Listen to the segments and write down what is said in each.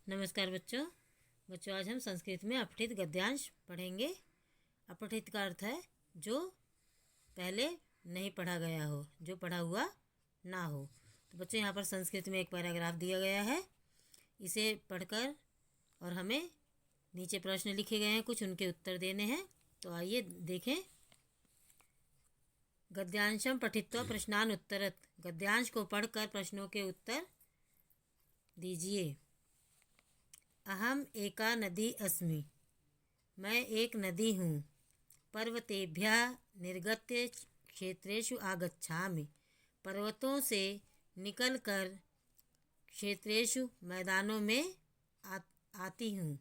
नमस्कार बच्चों आज हम संस्कृत में अपठित गद्यांश पढ़ेंगे। अपठित का अर्थ है जो पहले नहीं पढ़ा गया हो, जो पढ़ा हुआ ना हो। तो बच्चों यहाँ पर संस्कृत में एक पैराग्राफ दिया गया है, इसे पढ़कर और हमें नीचे प्रश्न लिखे गए हैं, कुछ उनके उत्तर देने हैं। तो आइए देखें। गद्यांशम पठित्वा प्रश्नान उत्तरत। गद्यांश को पढ़कर प्रश्नों के उत्तर दीजिए। अहम एका नदी अस्मि। मैं एक नदी हूँ। पर्वतेभ्यः निर्गत्य क्षेत्रेषु आगच्छामि। पर्वतों से निकलकर क्षेत्रेषु मैदानों में आती हूँ।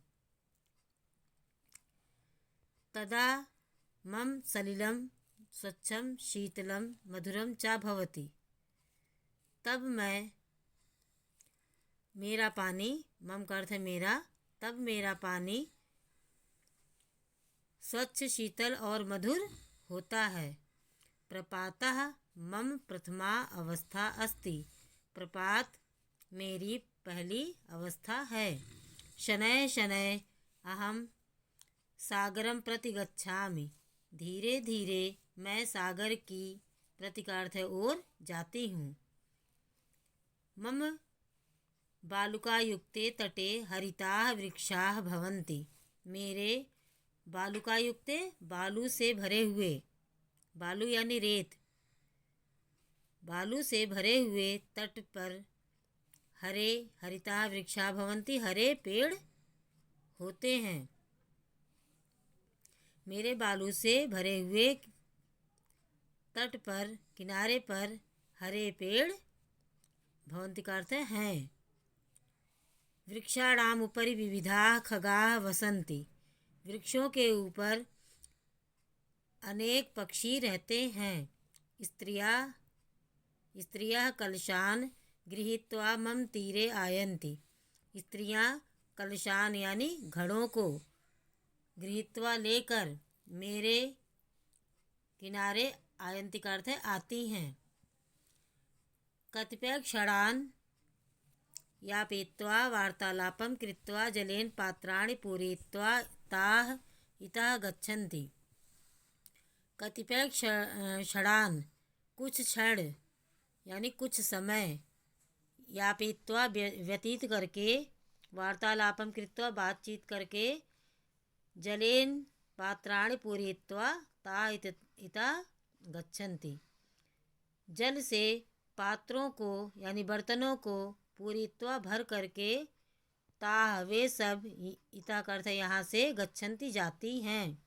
तदा मम सलिलं स्वच्छं शीतलं मधुरं च भवति। तब मेरा पानी, मम का अर्थ है मेरा, तब मेरा पानी स्वच्छ, शीतल और मधुर होता है। प्रपातः मम प्रथमा अवस्था अस्ति। प्रपात मेरी पहली अवस्था है। शनैः शनैः अहम सागरं प्रति गच्छामि। धीरे धीरे मैं सागर की प्रति का अर्थ है ओर जाती हूँ। मम बालुकायुक्ते तटे हरिताः वृक्षाः भवन्ति। मेरे बालुकायुक्ते बालू से भरे हुए, बालू यानी रेत, बालू से भरे हुए तट पर हरे हरिताः वृक्षाः भवन्ति, हरे पेड़ होते हैं। मेरे बालू से भरे हुए तट पर, किनारे पर हरे पेड़ भवन्ति का अर्थ हैं। वृक्षाणाम उपरि विविधाः खगाः वसन्ति। वृक्षों के ऊपर अनेक पक्षी रहते हैं। स्त्रियाः कलशान गृहीत्वा मम तीरे आयन्ति। स्त्रियां कलशान यानी घड़ों को गृहीत्वा लेकर मेरे किनारे आयन्ति का अर्थ है आती हैं। कतिपय क्षणान् यापयित्वा वार्तालापं कृत्वा जलेन पात्राणि पूरयित्वा ताः इतः गच्छन्ति। कतिपय क्षणान् कुछ क्षण यानी कुछ समय, यापयित्वा व्यतीत करके, वार्तालापं कृत्वा बातचीत करके, जलेन पात्राणि पूरयित्वा ताः इतः गच्छन्ति। जल से पात्रों को यानी बर्तनों को पूरित्वा भर करके, ताः वे सब, इता का अर्थ यहाँ से, गच्छन्ति जाती हैं।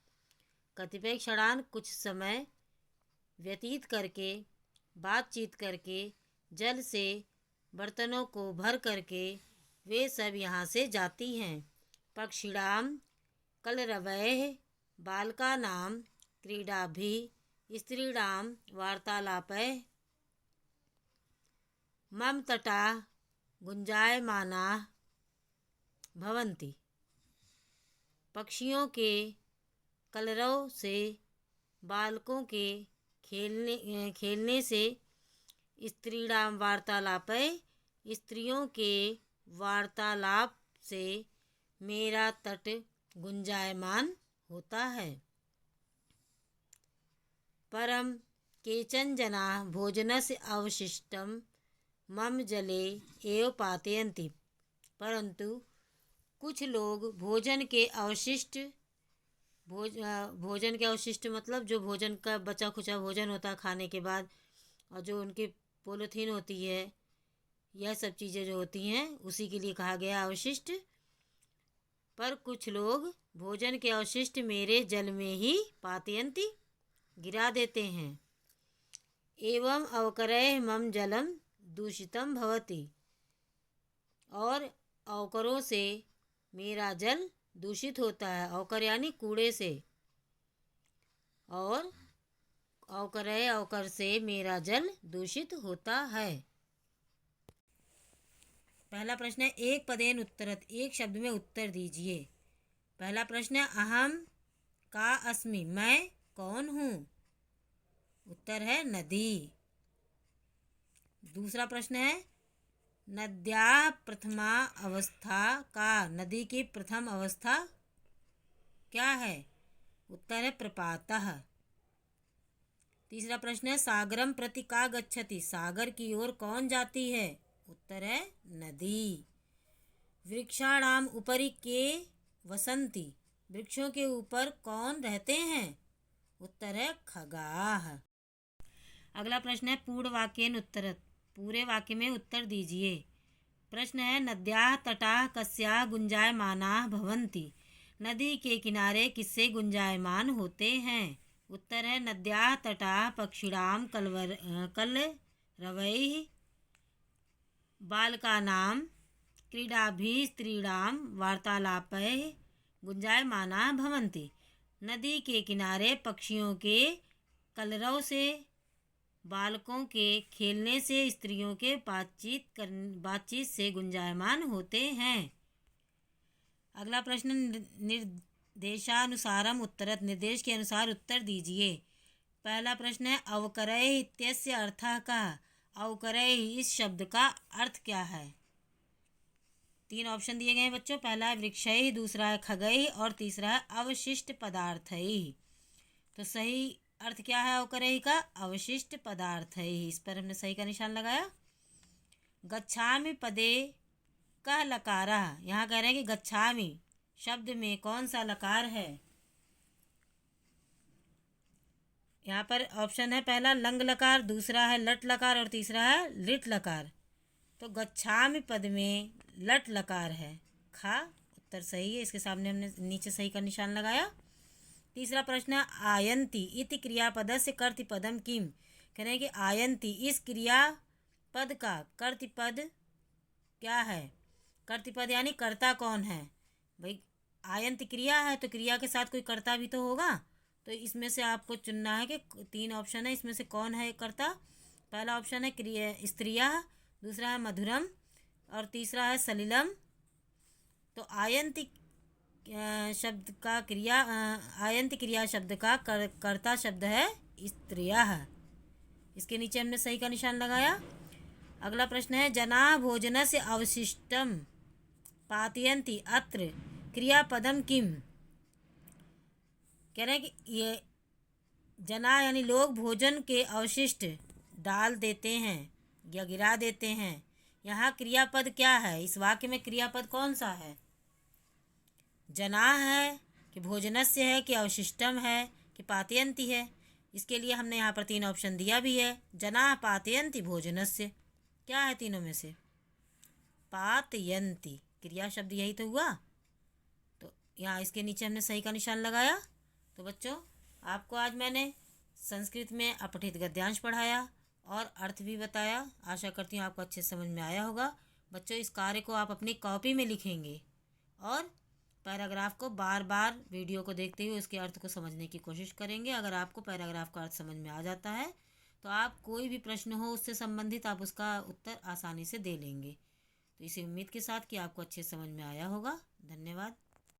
कतिपय क्षणान कुछ समय व्यतीत करके, बातचीत करके, जल से बर्तनों को भर करके वे सब यहाँ से जाती हैं। पक्षिणाम कलरवैः बालकानां क्रीडाभिः स्त्रीणां वार्तालापैः मम तटाः गुंजायमानाः भवन्ति। पक्षियों के कलरव से, बालकों के खेलने से, स्त्रीणां वार्तालापैः स्त्रियों के वार्तालाप से मेरा तट गुंजायमान होता है। परम केचन जनाः भोजनस्य अवशिष्टं मम जले एव पातयन्ति। परंतु कुछ लोग भोजन के अवशिष्ट मतलब जो भोजन का बचा खुचा भोजन होता है खाने के बाद, और जो उनकी पॉलीथीन होती है, यह सब चीज़ें जो होती हैं उसी के लिए कहा गया अवशिष्ट। पर कुछ लोग भोजन के अवशिष्ट मेरे जल में ही पातयन्ति गिरा देते हैं। एवं अवकरैः मम जलम दूषितम भवति। और अवकरों से मेरा जल दूषित होता है। अवकर यानी कूड़े से, और अवकर से मेरा जल दूषित होता है। पहला प्रश्न है एक पदेन उत्तरत। एक शब्द में उत्तर दीजिए। पहला प्रश्न है अहम का अस्मि। मैं कौन हूँ? उत्तर है नदी। दूसरा प्रश्न है नद्याः प्रथमा अवस्था का, नदी की प्रथम अवस्था क्या है? उत्तर है प्रपातः। तीसरा प्रश्न है सागरम प्रति का गच्छति, सागर की ओर कौन जाती है? उत्तर है नदी। वृक्षाणाम उपरि के वसंती, वृक्षों के ऊपर कौन रहते हैं? उत्तर है खगाः। अगला प्रश्न है पूर्ण वाक्येन उत्तरत्, पूरे वाक्य में उत्तर दीजिए। प्रश्न है नद्याः तटाः कस्याः गुंजायमानाः भवन्ति, नदी के किनारे किससे गुंजायमान होते हैं? उत्तर है नद्याः तटाः पक्षिणां कलरवैः बालकानां क्रीडाभिः स्त्रीणां वार्तालापैः गुंजायमानाः भवन्ति। नदी के किनारे पक्षियों के कलरव से, बालकों के खेलने से, स्त्रियों के बातचीत से गुंजायमान होते हैं। अगला प्रश्न निर्देशानुसारम उत्तरत्, निर्देश के अनुसार उत्तर दीजिए। पहला प्रश्न है अवकरैः इत्यस्य अर्थः कः, अवकरैः इस शब्द का अर्थ क्या है? 3 ऑप्शन दिए गए हैं बच्चों। पहला है वृक्षैः, दूसरा है खगैः और तीसरा है अवशिष्ट पदार्थैः। तो सही अर्थ क्या है अवकरैः का? अवशिष्ट पदार्थैः। इस पर हमने सही का निशान लगाया। गच्छामि पदे कः लकारः, यहाँ कह रहे हैं कि गच्छामि शब्द में कौन सा लकार है? यहाँ पर ऑप्शन है पहला लंग लकार, दूसरा है लट लकार और तीसरा है लिट लकार। तो गच्छामि पद में लट लकार है, खा उत्तर सही है। इसके सामने हमने नीचे सही का निशान लगाया। तीसरा प्रश्न है आयन्ति इति क्रियापदस्य कर्तृपदम किम, कह रहे हैं कि आयन्ति इस क्रियापद का कर्तृपद क्या है? कर्तृपद यानी कर्ता कौन है? भाई आयन्ति क्रिया है तो क्रिया के साथ कोई कर्ता भी तो होगा। तो इसमें से आपको चुनना है कि 3 ऑप्शन है, इसमें से कौन है कर्ता। पहला ऑप्शन है क्रिया स्त्रिया, दूसरा है मधुरम और तीसरा है सलिलम। तो आयन्ति शब्द का आयन्ति क्रिया शब्द का कर्ता शब्द है स्त्रिया। इसके नीचे हमने सही का निशान लगाया। अगला प्रश्न है जना भोजनस्य अवशिष्टम पातयन्ति अत्र क्रियापदम किम, कह रहे हैं कि ये जना यानी लोग भोजन के अवशिष्ट डाल देते हैं या गिरा देते हैं। यहाँ क्रियापद क्या है? इस वाक्य में क्रियापद कौन सा है? जना है कि भोजनस्य है कि अवशिष्टम है कि पातयन्ति है? इसके लिए हमने यहाँ पर 3 ऑप्शन दिया भी है। जना पातयन्ति भोजनस्य, क्या है तीनों में से? पातयन्ति, क्रिया शब्द यही तो हुआ। तो यहाँ इसके नीचे हमने सही का निशान लगाया। तो बच्चों आपको आज मैंने संस्कृत में अपठित गद्यांश पढ़ाया और अर्थ भी बताया। आशा करती हूँ आपको अच्छे समझ में आया होगा। बच्चों इस कार्य को आप अपनी कॉपी में लिखेंगे और पैराग्राफ को बार बार वीडियो को देखते हुए उसके अर्थ को समझने की कोशिश करेंगे। अगर आपको पैराग्राफ का अर्थ समझ में आ जाता है तो आप कोई भी प्रश्न हो उससे संबंधित आप उसका उत्तर आसानी से दे लेंगे। तो इसी उम्मीद के साथ कि आपको अच्छे समझ में आया होगा। धन्यवाद।